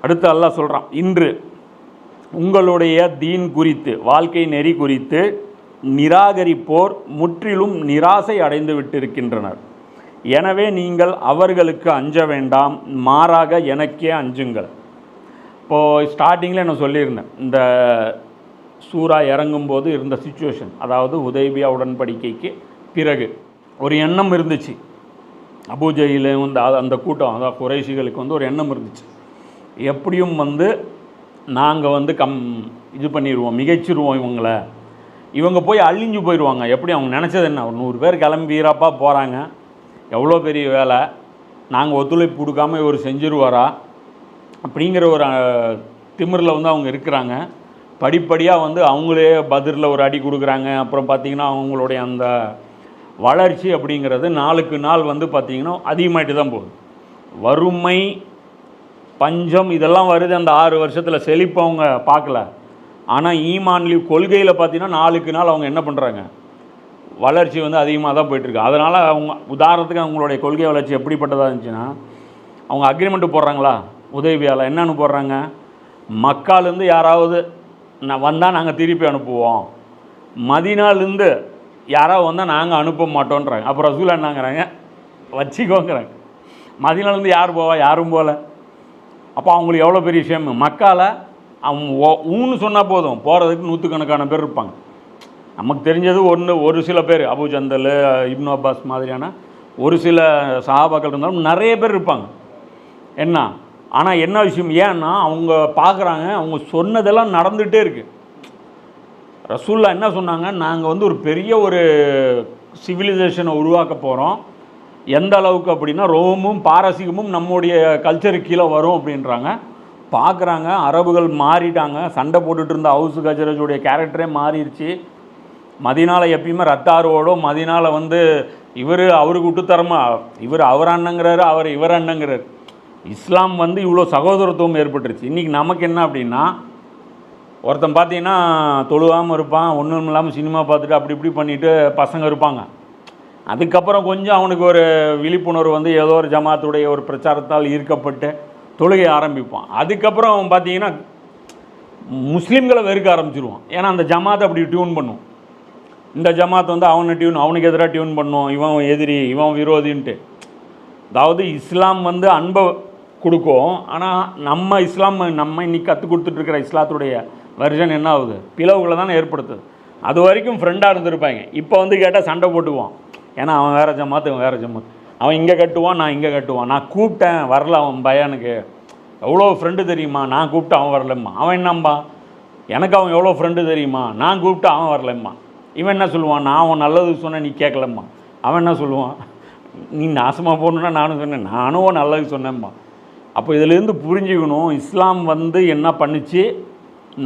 அடுத்து அல்லாஹ் சொல்கிறான், இன்று உங்களுடைய தீன் குறித்து, வாழ்க்கை நெறி குறித்து நிராகரிப்போர் முற்றிலும் நிராசை அடைந்து விட்டிருக்கின்றனர். எனவே நீங்கள் அவர்களுக்கு அஞ்ச வேண்டாம், மாறாக எனக்கே அஞ்சுங்கள். இப்போது ஸ்டார்டிங்கில் நான் சொல்லியிருந்தேன், இந்த சூரா இறங்கும்போது இருந்த சிச்சுவேஷன், அதாவது ஹுதைபியா உடன்படிக்கைக்கு பிறகு ஒரு எண்ணம் இருந்துச்சு. அபூஜஹில் வந்து அந்த கூட்டம், அதாவது குறைஷிகளுக்கு வந்து ஒரு எண்ணம் இருந்துச்சு, எப்படியும் வந்து நாங்கள் வந்து இது பண்ணிடுவோம், மிகைச்சிருவோம் இவங்களை, இவங்க போய் அழிஞ்சு போயிடுவாங்க. எப்படி அவங்க நினச்சது என்ன, ஒரு 100 பேர் கிளம்பிறப்பா போகிறாங்க, எவ்வளோ பெரிய வேலை, நாங்கள் ஒத்துழைப்பு கொடுக்காமல் இவர் செஞ்சுருவாரா அப்படிங்கிற ஒரு திமிரில் வந்து அவங்க இருக்கிறாங்க. படிப்படியாக வந்து அவங்களே பதிரில் ஒரு அடி கொடுக்குறாங்க. அப்புறம் பார்த்திங்கன்னா அவங்களுடைய அந்த வளர்ச்சி அப்படிங்கிறது நாளுக்கு நாள் வந்து பார்த்திங்கன்னா அதிகமாகிட்டு தான் போகுது. வறுமை, பஞ்சம் இதெல்லாம் வருது அந்த 6 வருஷத்தில். செழிப்பு அவங்க பார்க்கல. ஆனால் ஈமான்லி கொள்கையில் பார்த்திங்கன்னா நாளுக்கு நாள் அவங்க என்ன பண்ணுறாங்க, வளர்ச்சி வந்து அதிகமாக தான் போயிட்டுருக்கு. அதனால் அவங்க உதாரணத்துக்கு அவங்களுடைய கொள்கை வளர்ச்சி எப்படிப்பட்டதாக இருந்துச்சுன்னா, அவங்க அக்ரிமெண்ட்டு போடுறாங்களா உதவியால், என்னென்னு போடுறாங்க, மக்காலேருந்து யாராவது வந்தால் நாங்கள் திருப்பி அனுப்புவோம், மதீனாலேருந்து யாராவது வந்தால் நாங்கள் அனுப்ப மாட்டோன்றாங்க. அப்புறம் ரசூல் என்னங்கிறாங்க, வச்சிக்கோங்கிறாங்க. மதீனாலேருந்து யார் போவா, யாரும் போகல. அப்போ அவங்களுக்கு எவ்வளோ பெரிய விஷயம். மக்கால் அவங்க ஊன்னு சொன்னால் போதும், போகிறதுக்கு 100கணக்கான பேர் இருப்பாங்க. நமக்கு தெரிஞ்சது ஒரு சில பேர், அபு ஜந்தல், இப்னு அப்பாஸ் மாதிரியான ஒரு சில சஹாபாக்கள் இருந்தாலும் நிறைய பேர் இருப்பாங்க. என்ன ஆனால் என்ன விஷயம், ஏன்னா அவங்க பார்க்குறாங்க, அவங்க சொன்னதெல்லாம் நடந்துகிட்டே இருக்குது. ரசூல்லா என்ன சொன்னாங்க, நாங்கள் வந்து ஒரு பெரிய ஒரு சிவிலைசேஷனை உருவாக்க போகிறோம். எந்த அளவுக்கு அப்படின்னா, ரோமும் பாரசீகமும் நம்முடைய கல்ச்சருக்கு கீழே வரும் அப்படின்றாங்க. பார்க்குறாங்க, அரபுகள் மாறிட்டாங்க, சண்டை போட்டுட்டு இருந்த ஹவுஸ் கஜரஜுடைய கேரக்டரே மாறிடுச்சு. மதீனாவில் எப்பயுமே ரத்தாரோடும், மதீனாவில் வந்து அவருக்கு விட்டுத்தரமா, அவர் அண்ணங்கிறாரு, அவர் இவர் அண்ணங்கிறார். இஸ்லாம் வந்து இவ்வளோ சகோதரத்துவம் ஏற்பட்டுருச்சு. இன்றைக்கி நமக்கு என்ன அப்படின்னா, ஒருத்தன் பார்த்தீங்கன்னா தொழுவாமல் இருப்பான், ஒன்றும் இல்லாமல் சினிமா பார்த்துட்டு அப்படி இப்படி பண்ணிவிட்டு பசங்க இருப்பாங்க. அதுக்கப்புறம் கொஞ்சம் அவனுக்கு ஒரு விழிப்புணர்வு வந்து ஏதோ ஒரு ஜமாத்துடைய ஒரு பிரச்சாரத்தால் ஈர்க்கப்பட்டு தொழுகை ஆரம்பிப்பான். அதுக்கப்புறம் அவன் பார்த்தீங்கன்னா முஸ்லீம்களை வெறுக்க ஆரம்பிச்சிருவான். ஏன்னா அந்த ஜமாத்தை அப்படி டியூன் பண்ணும். இந்த ஜமாத் வந்து அவனுக்கு எதிராக டியூன் பண்ணும், இவன் எதிரி, இவன் விரோதின்ட்டு. அதாவது இஸ்லாம் வந்து அன்பை கொடுக்கும். ஆனால் நம்ம இன்றைக்கி கற்றுக் கொடுத்துட்ருக்கிற இஸ்லாத்துடைய வெர்ஷன் என்ன ஆகுது, பிளவுகளை தானே ஏற்படுத்துது. அது வரைக்கும் ஃப்ரெண்டாக இருந்திருப்பாங்க. இப்போ வந்து கேட்டால் சண்டை போட்டுக்குவான். ஏன்னா அவன் வேறு ஜமாத்து, இவன் வேறு ஜமாத், அவன் இங்கே கட்டுவான், நான் இங்கே கட்டுவான், நான் கூப்பிட்டேன் வரல அவன் பயானுக்கு, எவ்வளோ ஃப்ரெண்டு தெரியுமா, நான் கூப்பிட்டு அவன் வரலம்மா. அவன் என்னம்பா, எனக்கு அவன் எவ்வளோ ஃப்ரெண்டு தெரியுமா, நான் கூப்பிட்டு அவன் வரலம்மா. இவன் என்ன சொல்லுவான், நான் அவன் நல்லது சொன்னேன் நீ கேட்கலம்மா. அவன் என்ன சொல்லுவான், நீ நாசமாக போகணுன்னா நானும் சொன்னேன், நானும் நல்லது சொன்னேம்மா. அப்போ இதிலேருந்து புரிஞ்சுக்கணும், இஸ்லாம் வந்து என்ன பண்ணிச்சு,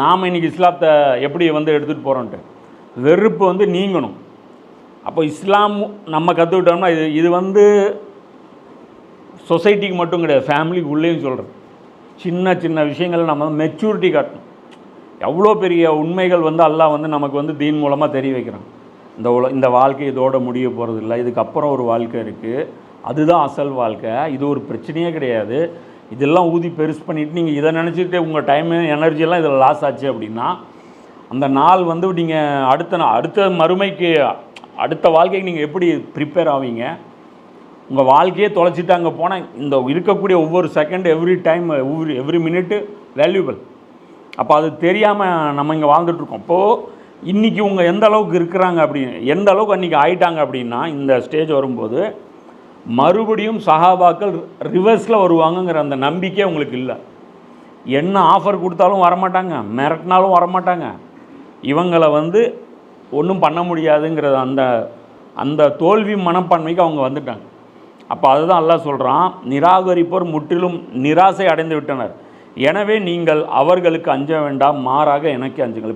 நாம் இன்றைக்கி இஸ்லாத்தை எப்படி வந்து எடுத்துகிட்டு போகிறோன்ட்டு. வெறுப்பு வந்து நீங்கணும். அப்போ இஸ்லாம் நம்ம கற்றுக்கிட்டோம்னா இது வந்து சொசைட்டிக்கு மட்டும் கிடையாது, ஃபேமிலிக்கு உள்ளேயும் சொல்கிறேன். சின்ன சின்ன விஷயங்கள் நம்ம வந்து மெச்சூரிட்டி காட்டணும். எவ்வளோ பெரிய உண்மைகள் வந்து அல்லாஹ் வந்து நமக்கு வந்து தீன் மூலமாக தெரிய வைக்கிறான். இந்த வாழ்க்கை இதோட முடிய போகிறது இல்லை, இதுக்கப்புறம் ஒரு வாழ்க்கை இருக்குது, அதுதான் அசல் வாழ்க்கை, இது ஒரு பிரச்சனையே கிடையாது. இதெல்லாம் ஊதி பெருசு பண்ணிவிட்டு நீங்கள் இதை நினச்சிட்டு உங்கள் டைமு எனர்ஜியெல்லாம் இதில் லாஸ் ஆச்சு அப்படின்னா, அந்த நாள் வந்து நீங்கள் அடுத்த மறுமைக்கு, அடுத்த வாழ்க்கைக்கு நீங்கள் எப்படி ப்ரிப்பேர் ஆவீங்க? உங்கள் வாழ்க்கையே தொலைச்சிட்டு அங்கே போனால் இந்த இருக்கக்கூடிய ஒவ்வொரு second, every time, every minute valuable. அப்போ அது தெரியாமல் நம்ம இங்கே வாழ்ந்துட்டுருக்கோம். அப்போது இன்றைக்கி இவங்க எந்த அளவுக்கு இருக்கிறாங்க அப்படின்னு, எந்த அளவுக்கு அன்றைக்கி ஆயிட்டாங்க அப்படின்னா, இந்த ஸ்டேஜ் வரும்போது மறுபடியும் சஹாபாக்கள் ரிவர்ஸில் வருவாங்கங்கிற அந்த நம்பிக்கை உங்களுக்கு இல்லை. என்ன ஆஃபர் கொடுத்தாலும் வரமாட்டாங்க, மிரட்டினாலும் வரமாட்டாங்க. இவங்களை வந்து ஒன்றும் பண்ண முடியாதுங்கிற அந்த தோல்வி மனப்பான்மைக்கு அவங்க வந்துட்டாங்க. அப்போ அதுதான் அல்லாஹ் சொல்கிறான், நிராகரிப்போர் முற்றிலும் நிராசை அடைந்து விட்டனர். எனவே நீங்கள் அவர்களுக்கு அஞ்ச வேண்டாம், மாறாக எனக்கு அஞ்சுங்கள்.